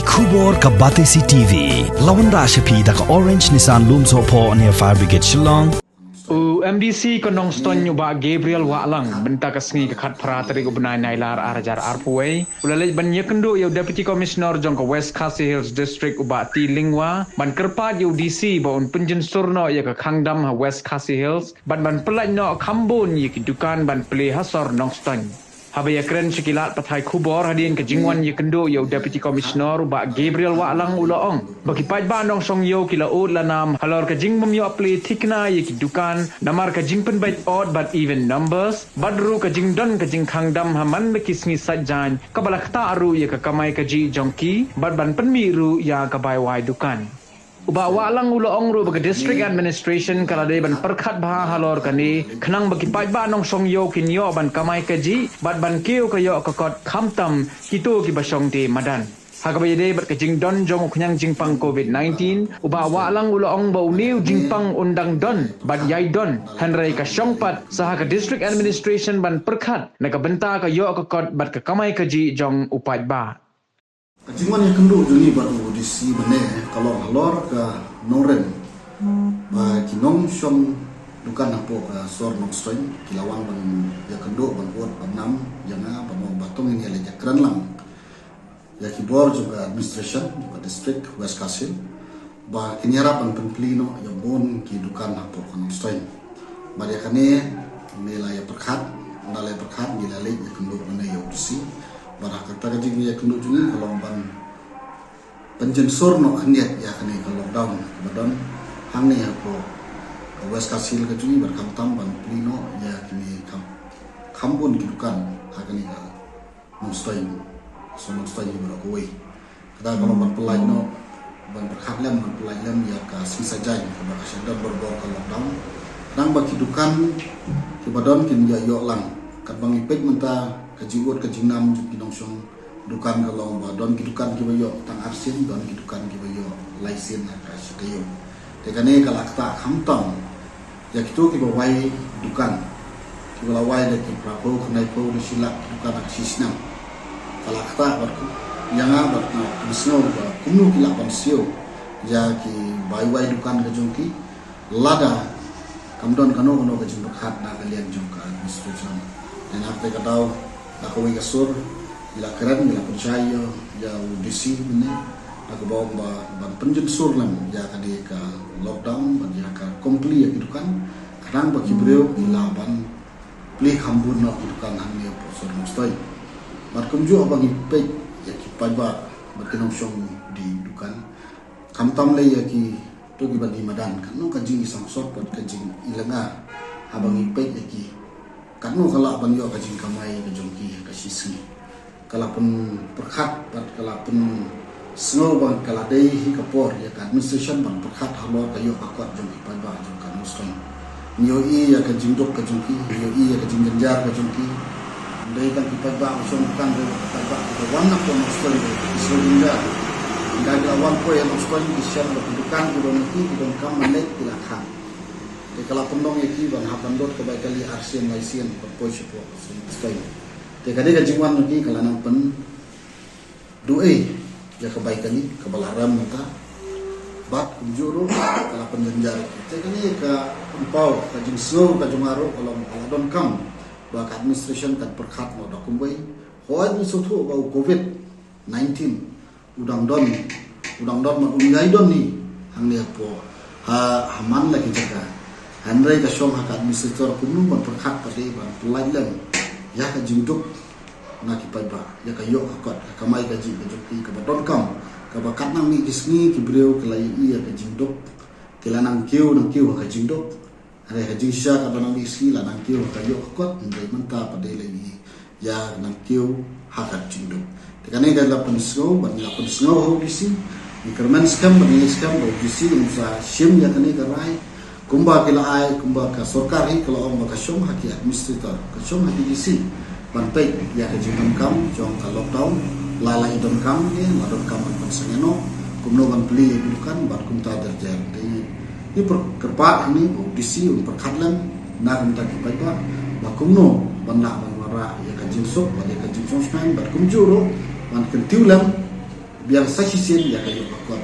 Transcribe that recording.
Kubor ka Batesi TV. Lawan Rashapi da ka Orange Nissan Lumso po near Fire Brigade Shillong. MDC konong ston ba Gabriel Walang benta kasngi ka khat pratari ko benai nailar arajar arpuai ulalej ban yakendo yo deputy commissioner jong ka West Khasi Hills district uba ti lingwa ban kerpat yo DC ba un penjen surno ya ka khangdam ha West Khasi Hills ban pelaj no khambon yi ki dukan ban pele hasor nong ston Habaya keren sekilat patai kubor hadin ke jingwan yakendo yo deputy commissioner ba Gabriel Walang uloong bagi paj bandong song yo kila od lanam halor ke jing mum yo play tikna yiki dukan namar ke jing pen bait odd but even numbers badru ke jing don ke jing khangdam haman bekisngi sajan kabala kta aru ya ke kamai ke ji jongki bad ban penmiru ya ke bai wai dukan Uba walang uloong ru bagi district administration kala de ban perkhat bah halor kani khnang bagi paj ba nong song yo kin yo ban kamai kaji bat ban keu ka yo ka kot khamtam kitu ki basong de madan hagabay de bat kajing don jong khunyang jingpang COVID-19 uba walang uloong bau new jingpang undang don bat yai don hanrai ka shongpat saha ka district administration ban perkhat na ka benta ka yo ka kot bat ka kamai kaji jong upaj ba Kajingwan yang kendu juni baru disi bene kalau halor ke noren ba kinong syom dukan apo ke sor nong stoin kilawang ban ya kendu ban buat ban nam janga ban batung ini ale jakran lang ya kibor juga administration ba district West Khasi ba kinyara ban penplino ya bon ki dukan apo ke nong stoin ba dia kane nilai perkhat nilai perkhat nilai ya kendu bene ya disi barah kata kajing ya kenduk juni kalau ban penjen sorno khniat ya kani kalau lockdown kemudian hang ni aku West Khasi ke juni berkamtam ban plino ya kini kambun kidukan hakani ka mustaim so mustaim berakoi kada kalau ban pelai no ban berkhablam ban pelai lam ya ka sisa jai ka bakasyadan berbor ka lockdown nang bakidukan kemudian kin ya yo lang kat bang ipek menta kajiwot kajingnam juki nongsong dukan kalau don kidukan kibayo tang arsin don kidukan kibayo laisin ka sikayo tekane kala akta hamtang ya kitu kibawai dukan kibawai de kiprapo khnai po silak dukan aksisna kala akta barku yanga barna bisno ba kunu kilapan sio ya ki baiwai dukan kajongki lada kamdon kano kano kajing berkhat na kalian jongka administration dan apa katau aku kasur bila keren bila percaya ya udisi ini aku bawa ban penjen sur lam ya kadi ka lockdown ban ya ka komplit ya gitu kan kadang bagi beliau bila ban plik hambun nak gitu kan hanya prosor mustai mat kunju abang ipek ya ki pajba berkenong song di dukan kamtam le ya ki tu ki badi madan kan no kajing isang sort ban kajing ilenga abang ipek ya ki kanu kala ban yo kajing kamai kajongki kasisi kala pun perkhat bat kala pun snow ban kala dei hi kapor ya ka administration ban perkhat halor kayo akot jongki pajba jong kan muston nyo i ya kajing dok kajongki nyo i ya kajing genjar kajongki dei kan pajba usong kan pajba ko wanna ko muston iso inda inda wan ko ya muston isyan berdukan di donki di donkam manek dilakhan di kala pendong iki ban hapandot ke kali arsian laisian perpoi sepo stay de kade gajingwan niki kala nang pen duai ya kebaikan ni kebalaram mata bat kunjuru kala penjenjar te kani ka empau kajing slow kajungaro kalau don kam ba administration kan perkhat no dakumbai hoad ni sotu ba covid 19 udang don ma ungai don ni hang ni apo ha haman lagi jaga Handrai ka syong hak administrator kumnu ban perkhat pade ban pelailan ya ka jingduk na ki paiba ya ka yok akot ka mai ka jing ka jokti ka badon kam ka bakat nang ni kisni ki breu ka lai iya ka jingduk kilanang kiu nang kiu ka jingduk are ka jingsha ka banang ni si lanang kiu ka yok akot ndai menta pade lai ya nang kiu hak ka jingduk tekane ga la pensgo ban la pensgo ho bisi ni kerman skam ban ni skam ho bisi unsa shim ya kane ka rai kumba kila ai kumba ka sorkari kalau orang ka syom haki administrator ka syom haki disi bantai ya ka jingam kam jong ka lockdown lalai don kam ke madon kam pan sengeno kumno ban pli dukan bat kum ta derjar ni kerpa ini disi perkhatlan na kum ta ki paiba ba kumno ban la ban wara ya ka jingsok ba ya ka jingsong span bat kum juro ban kentiulam biang saksi sen ya kayo bakon